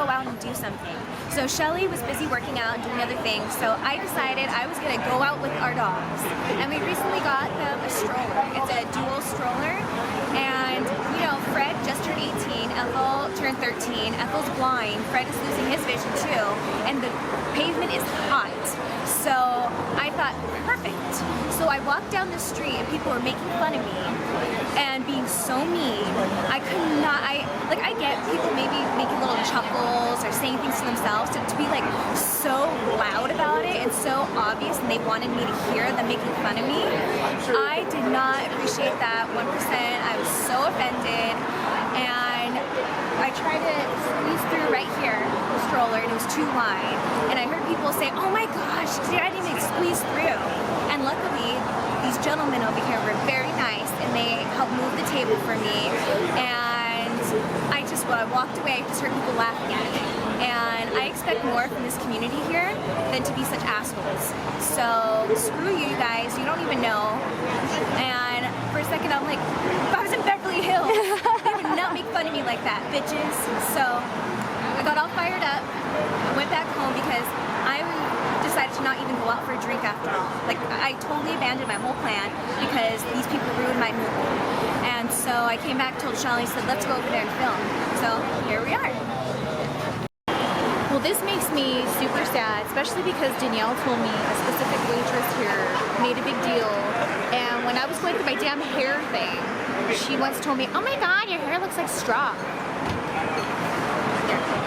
go out and do something. So Shelly was busy working out and doing other things, so I decided I was gonna go out with our dogs. And we recently got them a stroller. It's a dual stroller. And you know, Fred just turned 18, Ethel turned 13, Ethel's blind, Fred is losing his vision too, and the pavement is hot. So I thought, perfect. So I walked down the street and people were making fun of me and being so mean. I could not, I get people maybe making little chuckles or saying things to themselves, to be like so loud about it and so obvious, and they wanted me to hear them making fun of me. I did not appreciate that 1%. I was so offended, and I tried to squeeze through right here, the stroller, and it was too wide. And I heard people say, oh my gosh, I didn't even squeeze through. And luckily, these gentlemen over here were very nice, and they helped move the table for me. And when I walked away, I just heard people laughing at me. And I expect more from this community here than to be such assholes. So screw you guys, you don't even know. And for a second I'm like, if I was in Beverly Hills, they would not make fun of me like that, bitches. So I got all fired up. I went back home because I decided to not even go out for a drink after all. Like, I totally abandoned my whole plan because these people ruined my mood. And so I came back, told Shelly, said, let's go over there and film. So here we are. Well, this makes me super sad, especially because Danielle told me a specific waitress here made a big deal. And when I was going through my damn hair thing, she once told me, oh my God, your hair looks like straw.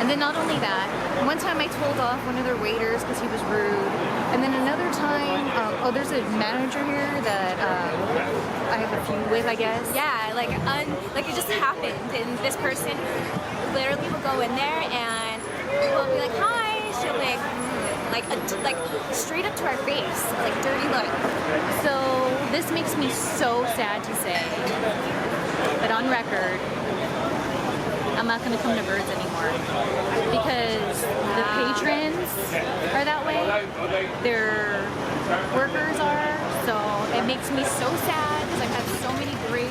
And then not only that, one time I told off one of their waiters because he was rude. And then another time, oh, there's a manager here that I have a feud with, I guess. Yeah, like it just happened, and this person literally will go in there and we'll be like, hi. She'll be like straight up to our face, like dirty look. So this makes me so sad to say that on record, I'm not going to come to Birds anymore because the patrons are that way, their workers are, so it makes me so sad because I've had so many great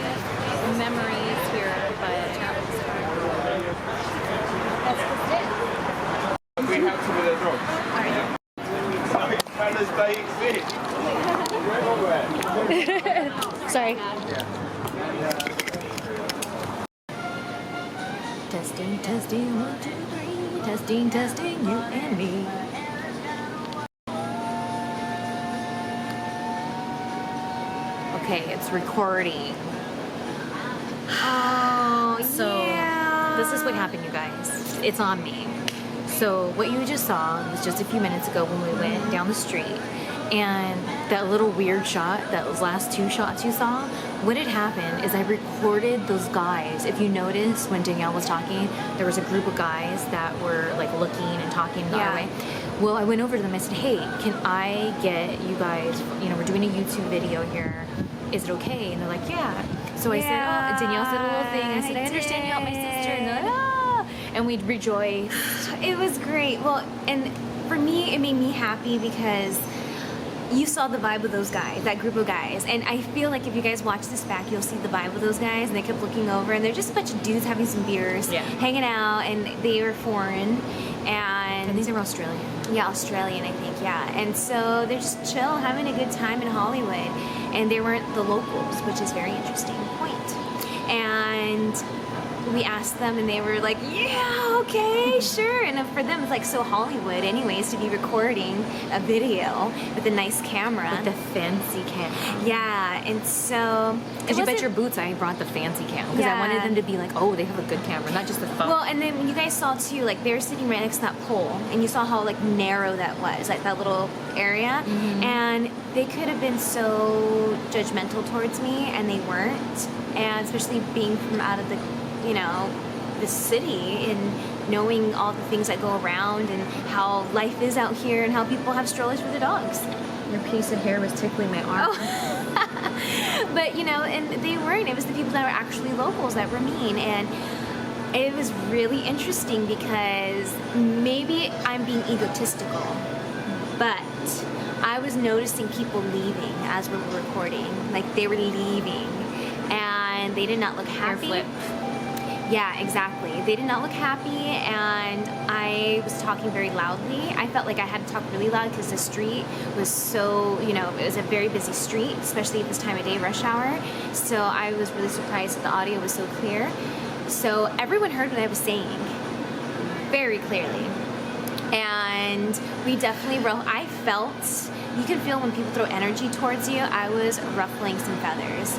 memories here, but that's just it. We have to with a dog. Alright. Sorry. Testing, testing, 1, 2, 3. Testing, testing, you and me. Okay, it's recording. Oh, So, yeah. this is what happened, you guys. It's on me. So, what you just saw was just a few minutes ago when we went down the street. And that little weird shot, those last 2 shots you saw, what had happened is I recorded those guys. If you notice, when Danielle was talking, there was a group of guys that were like looking and talking the other way. Well, I went over to them, I said, hey, can I get you guys, you know, we're doing a YouTube video here. Is it okay? And they're like, yeah. So I said, oh, Danielle said a little thing. And I said, I understand you helped my sister. And they're like, ah. And we rejoiced. It was great. Well, and for me, it made me happy because you saw the vibe of those guys, that group of guys, and I feel like if you guys watch this back, you'll see the vibe of those guys, and they kept looking over, and they're just a bunch of dudes having some beers, hanging out, and they were foreign, and these are Australian. Yeah, Australian, I think, yeah, and so they're just chill, having a good time in Hollywood, and they weren't the locals, which is a very interesting point, and we asked them and they were like, yeah, okay, sure. And for them, it's like so Hollywood anyways to be recording a video with a nice camera. With the fancy camera. Yeah, and so... Because you bet your boots I brought the fancy camera. Because I wanted them to be like, oh, they have a good camera, not just the phone. Well, and then you guys saw too, like they were sitting right next to that pole and you saw how like narrow that was, like that little area. And they could have been so judgmental towards me and they weren't. And especially being from out of the, you know, the city and knowing all the things that go around and how life is out here and how people have strollers for their dogs. Your piece of hair was tickling my arm. Oh. But, you know, and they weren't. It was the people that were actually locals that were mean. And it was really interesting because maybe I'm being egotistical, but I was noticing people leaving as we were recording. Like, they were leaving. And they did not look happy. Hair flip. Yeah, exactly. They did not look happy, and I was talking very loudly. I felt like I had to talk really loud because the street was so, you know, it was a very busy street, especially at this time of day, rush hour. So I was really surprised that the audio was so clear. So everyone heard what I was saying very clearly. And we definitely, I felt, you can feel when people throw energy towards you. I was ruffling some feathers.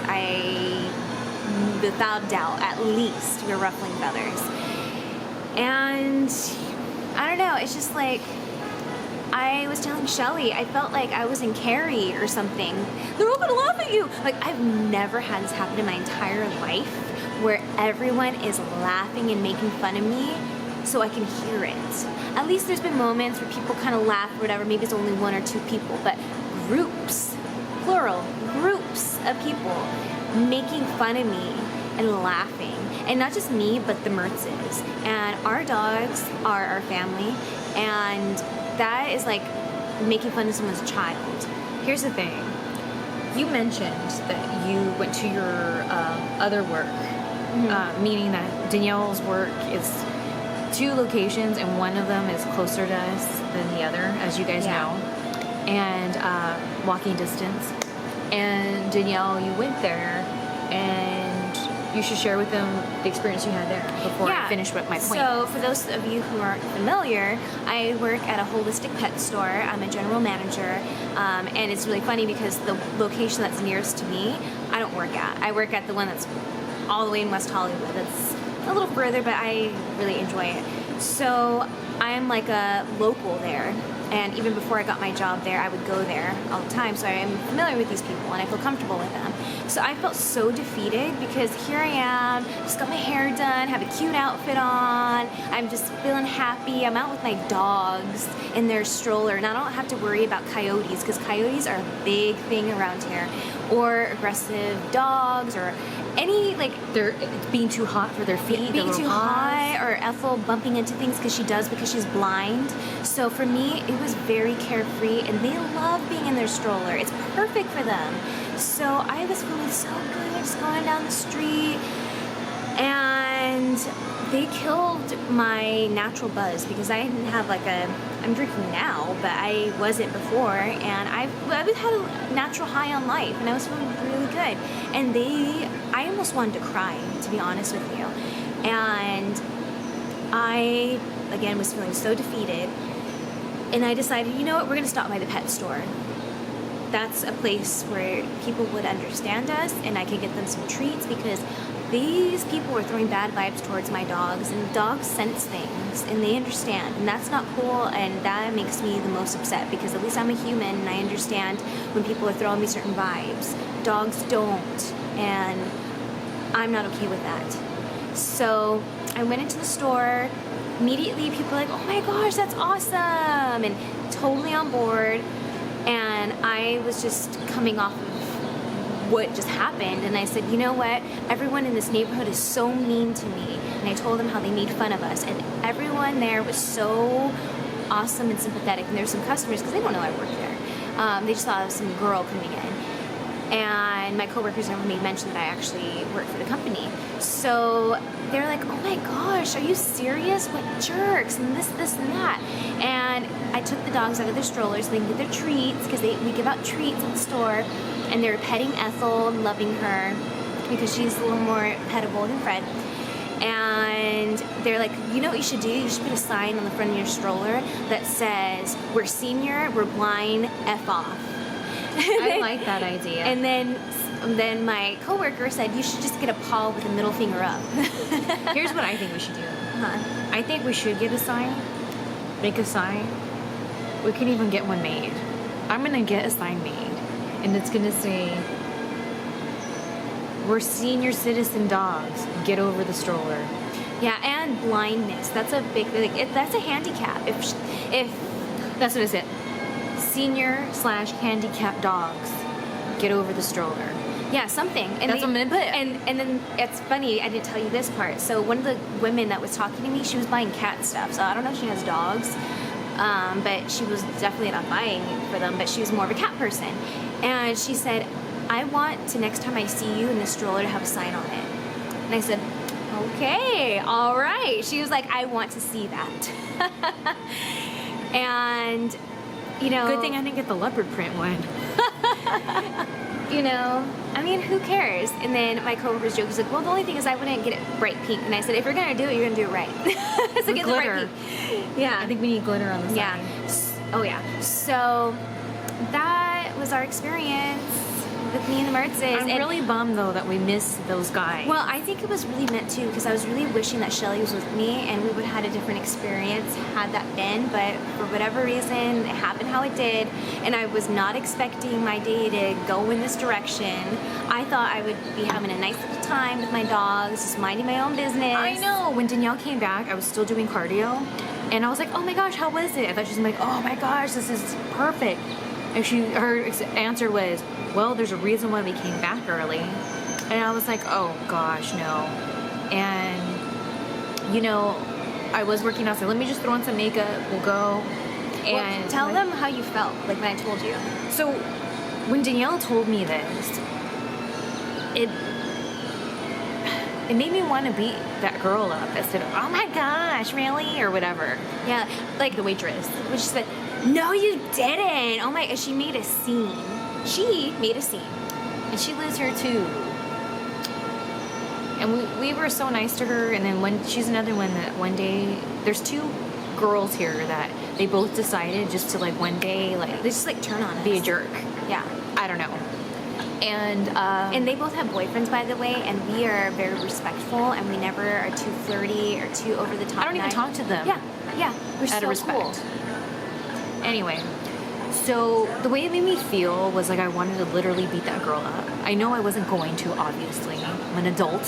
Without doubt, at least, we were ruffling feathers. And I don't know, it's just like, I was telling Shelly, I felt like I was in Carrie or something. They're all gonna laugh at you. Like, I've never had this happen in my entire life where everyone is laughing and making fun of me so I can hear it. At least there's been moments where people kind of laugh or whatever, maybe it's only 1 or 2 people, but groups, plural, groups of people making fun of me and laughing. And not just me, but the Mertzes. And our dogs are our family, and that is like making fun of someone's child. Here's the thing. You mentioned that you went to your other work, meaning that Danielle's work is 2 locations, and one of them is closer to us than the other, as you guys know, and walking distance. And Danielle, you went there, and you should share with them the experience you had there before I finish with my point. So for those of you who aren't familiar, I work at a holistic pet store. I'm a general manager, and it's really funny because the location that's nearest to me, I don't work at. I work at the one that's all the way in West Hollywood. It's a little further, but I really enjoy it. So I'm like a local there. And even before I got my job there, I would go there all the time. So I am familiar with these people and I feel comfortable with them. So I felt so defeated because here I am, just got my hair done, have a cute outfit on. I'm just feeling happy. I'm out with my dogs in their stroller, and I don't have to worry about coyotes because coyotes are a big thing around here, or aggressive dogs, or any, like, They're being too hot for their feet, being too hot, or Ethel bumping into things because she's blind. So for me, it was very carefree, and they love being in their stroller. It's perfect for them. So I was feeling so good, just going down the street, and they killed my natural buzz because I didn't have like I'm drinking now, but I wasn't before, and I've had a natural high on life, and I was feeling really good. And I almost wanted to cry, to be honest with you. And I, again, was feeling so defeated, and I decided, you know what, we're gonna stop by the pet store. That's a place where people would understand us, and I could get them some treats, because these people were throwing bad vibes towards my dogs, and dogs sense things and they understand, and that's not cool, and that makes me the most upset because at least I'm a human and I understand when people are throwing me certain vibes. Dogs don't, and I'm not okay with that. So I went into the store. Immediately people were like, oh my gosh, that's awesome, and totally on board. And I was just coming off of what just happened, and I said, you know what, everyone in this neighborhood is so mean to me. And I told them how they made fun of us, and everyone there was so awesome and sympathetic. And there's some customers, because they don't know I work there, they just thought I was some girl coming in. And my coworkers never made mention that I actually work for the company. So they're like, oh my gosh, are you serious? What jerks, and this, and that. And I took the dogs out of their strollers so they can get their treats, because we give out treats at the store. And they were petting Ethel and loving her because she's a little more pettable than Fred. And they're like, you know what you should do? You should put a sign on the front of your stroller that says, we're senior, we're blind, F off. I like that idea. And then my coworker said, you should just get a paw with a middle finger up. Here's what I think we should do. I think we should get a sign, make a sign. We can even get one made. I'm gonna get a sign made, and it's gonna say, we're senior citizen dogs, get over the stroller. Yeah, and blindness. That's a big thing. That's a handicap. If That's what it said. Senior/handicapped dogs, get over the stroller. yeah, something. And That's what I'm gonna put. And then it's funny, I didn't tell you this part. So one of the women that was talking to me, she was buying cat stuff. So I don't know if she has dogs, but she was definitely not buying for them, but she was more of a cat person. And she said, I want to, next time I see you in the stroller, to have a sign on it. And I said, okay, all right. She was like, I want to see that. And, you know... Good thing I didn't get the leopard print one. You know, I mean, who cares? And then my coworker's joke was like, well, the only thing is I wouldn't get it bright pink. And I said, if you're going to do it, you're going to do it right. So get the bright pink. Yeah. I think we need glitter on the side. Yeah. Oh, yeah. So that was our experience with me and the Mertzes. I'm really bummed, though, that we missed those guys. Well, I think it was really meant to, because I was really wishing that Shelly was with me and we would have had a different experience had that been, but for whatever reason, it happened how it did, and I was not expecting my day to go in this direction. I thought I would be having a nice little time with my dogs, just minding my own business. I know. When Danielle came back, I was still doing cardio, and I was like, oh my gosh, how was it? I thought she was like, oh my gosh, this is perfect. And her answer was, well, there's a reason why we came back early. And I was like, oh gosh, no. And, you know, I was working out, so let me just throw on some makeup, we'll go. And Well, tell them how you felt, like when I told you. So, when Danielle told me this, it made me want to beat that girl up instead of, oh my gosh, really? Or whatever. Yeah, like The waitress. when she said, no, you didn't. Oh my, she made a scene. She made a scene. And she lives here too. And we were so nice to her. And then she's another one that one day, there's two girls here that they both decided just to like one day like They just like turn on us. be a jerk. Yeah. I don't know. And And they both have boyfriends, by the way, and we are very respectful, and we never are too flirty or too over the top. I don't even talk to them. Yeah, we're Out so of respect. cool. Anyway, so the way it made me feel was like I wanted to literally beat that girl up. I know I wasn't going to, obviously. I'm an adult,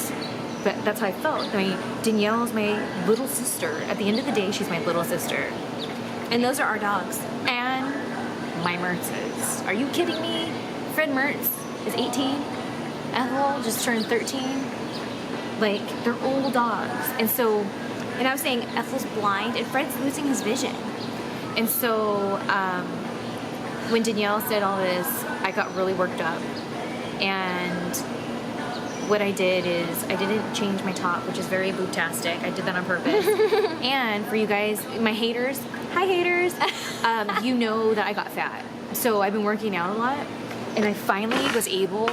but that's how I felt. I mean, Danielle's my little sister. At the end of the day, she's my little sister. And those are our dogs. And my Mertzes. Are you kidding me? Fred Mertz is 18. Ethel just turned 13. Like, they're old dogs. And so, And I was saying Ethel's blind, and Fred's losing his vision. And so, when Danielle said all this, I got really worked up. And what I did is I didn't change my top, which is very boobtastic. I did that on purpose. And for you guys, my haters, hi haters, you know that I got fat. So I've been working out a lot, and I finally was able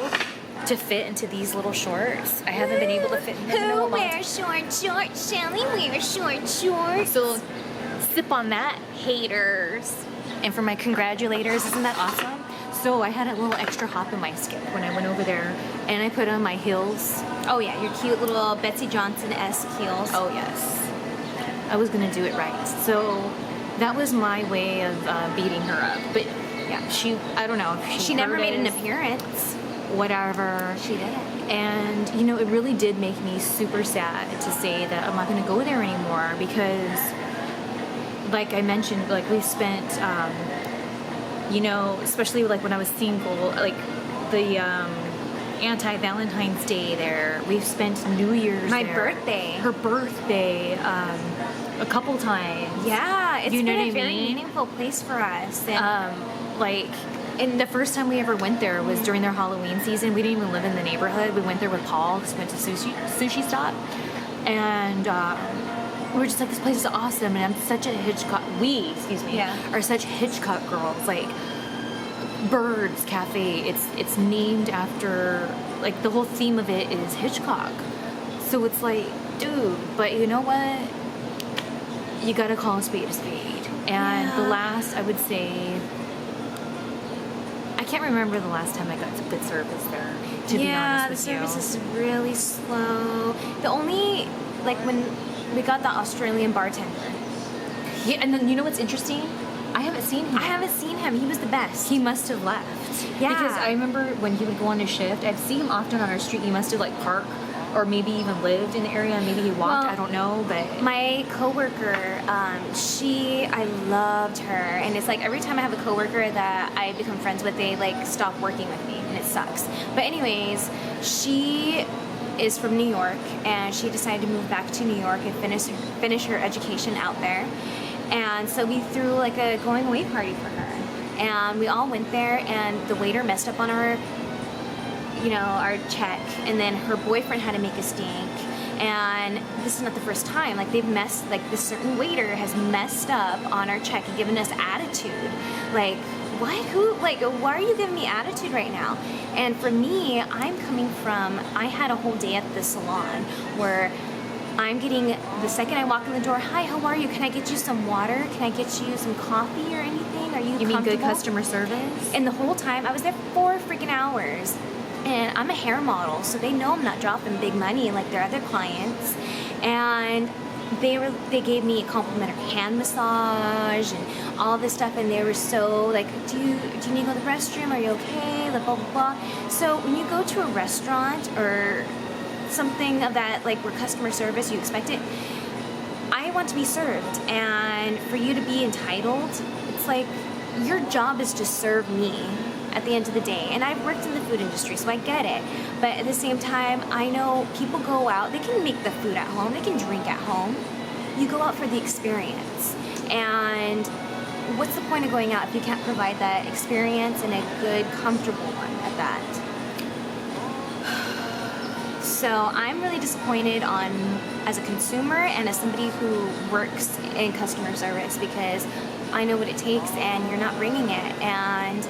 to fit into these little shorts. I haven't been able to fit in them in a Who long time. wears short shorts? Shelly wears short shorts. So sip on that, haters. And for my congratulators, isn't that awesome? So I had a little extra hop in my skip when I went over there, and I put on my heels. Oh yeah, your cute little Betsy Johnson-esque heels. Oh yes, I was gonna do it right. So that was my way of beating her up. But yeah, I don't know if She never heard made an it, appearance. whatever. She did. And you know, it really did make me super sad to say that I'm not gonna go there anymore because, like I mentioned, like we spent, you know, especially like when I was single, like the anti-Valentine's Day there. We've spent New Year's My there. birthday. Her birthday, a couple times. Yeah, it's You know been what a I very mean? meaningful place for us. And Like, and the first time we ever went there was during their Halloween season. We didn't even live in the neighborhood. We went there with Paul because we went to sushi stop. And we were just like, this place is awesome. And I'm such a Hitchcock, Yeah. are such Hitchcock girls. Like, Birds Cafe, it's named after, like, the whole theme of it is Hitchcock. So it's like, dude, but you know what? You gotta call a spade a spade. And the last, I would say, I can't remember the last time I got good service there, to be honest with the service you. is really slow. The only, like when we got the Australian bartender. Yeah, and then you know what's interesting? I haven't seen him. I haven't seen him. He was the best. He must have left. Yeah. Because I remember when he would go on his shift, I'd see him often on our street. He must have like parked or maybe even lived in the area and maybe he walked. Well, I don't know, but My coworker, I loved her, and it's like every time I have a coworker that I become friends with, they like stop working with me, and it sucks. But anyways, she is from New York, and she decided to move back to New York and finish her education out there. And so we threw like a going away party for her, and we all went there, and the waiter messed up on our check, and then her boyfriend had to make a stink, And this is not the first time. Like they've messed, like this certain waiter has messed up on our check and given us attitude. Like, what? Who? Like, why are you giving me attitude right now? And for me, I'm coming from, I had a whole day at the salon where I'm getting, the second I walk in the door, hi, how are you? Can I get you some water? Can I get you some coffee or anything? Are you mean good comfortable? customer service? And the whole time, I was there 4 freaking hours. And I'm a hair model, so they know I'm not dropping big money like their other clients. And they gave me a complimentary hand massage and all this stuff, and they were so like, do you need to go to the restroom? Are you okay? Like, blah blah blah. So when you go to a restaurant or something of that, like where customer service, you expect it. I want to be served, and for you to be entitled, it's like your job is to serve me at the end of the day. And I've worked in the food industry, so I get it. But at the same time, I know people go out, they can make the food at home, they can drink at home. You go out for the experience. And what's the point of going out if you can't provide that experience and a good, comfortable one at that? So I'm really disappointed as a consumer and as somebody who works in customer service, because I know what it takes and you're not bringing it. And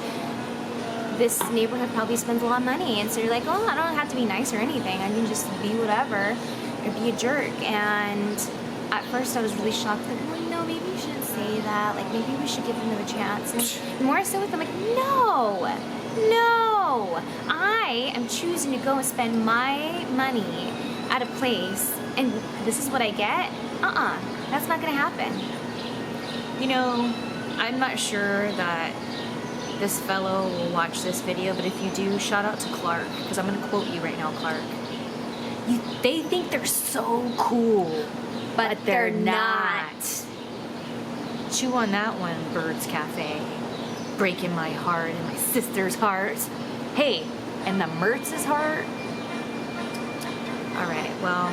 this neighborhood probably spends a lot of money, and so you're like, oh, I don't have to be nice or anything. I can just be whatever or be a jerk. And at first I was really shocked, like, well, maybe you shouldn't say that. Like, maybe we should give them a chance. And the more I sit with them, like, no, I am choosing to go and spend my money at a place, and this is what I get. That's not gonna happen. You know, I'm not sure that this fellow will watch this video, but if you do, shout out to Clark, because I'm going to quote you right now, Clark. They think they're so cool, but they're not. Chew on that one, Birds Cafe. Breaking my heart and my sister's heart. Hey, and the Mertz's heart. Alright, well,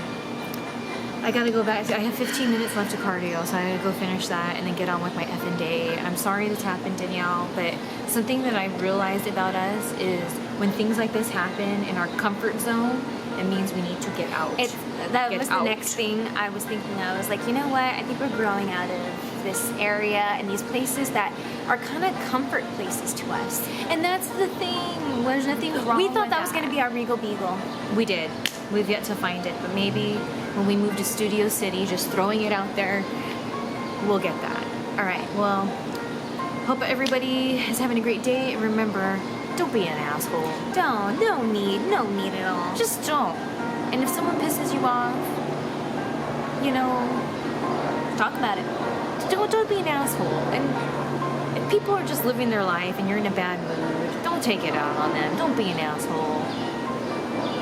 I gotta go back. I have 15 minutes left of cardio, so I gotta go finish that and then get on with my effing day. I'm sorry this happened, Danielle, but something that I've realized about us is when things like this happen in our comfort zone, it means we need to get out. That was the next thing I was thinking of. I was like, you know what? I think we're growing out of this area and these places that are kind of comfort places to us. And that's the thing. There's nothing wrong with that. We thought that was going to be our Regal Beagle. We did. We've yet to find it, but maybe when we move to Studio City, just throwing it out there, we'll get that. All right, well, hope everybody is having a great day. And remember, don't be an asshole. No need at all. Just don't. And if someone pisses you off, talk about it. Don't be an asshole. And if people are just living their life and you're in a bad mood, don't take it out on them. Don't be an asshole.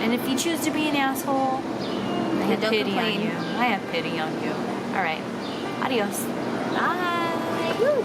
And if you choose to be an asshole, I have pity on you. I have pity on you. All right. Adios. Bye. Woo.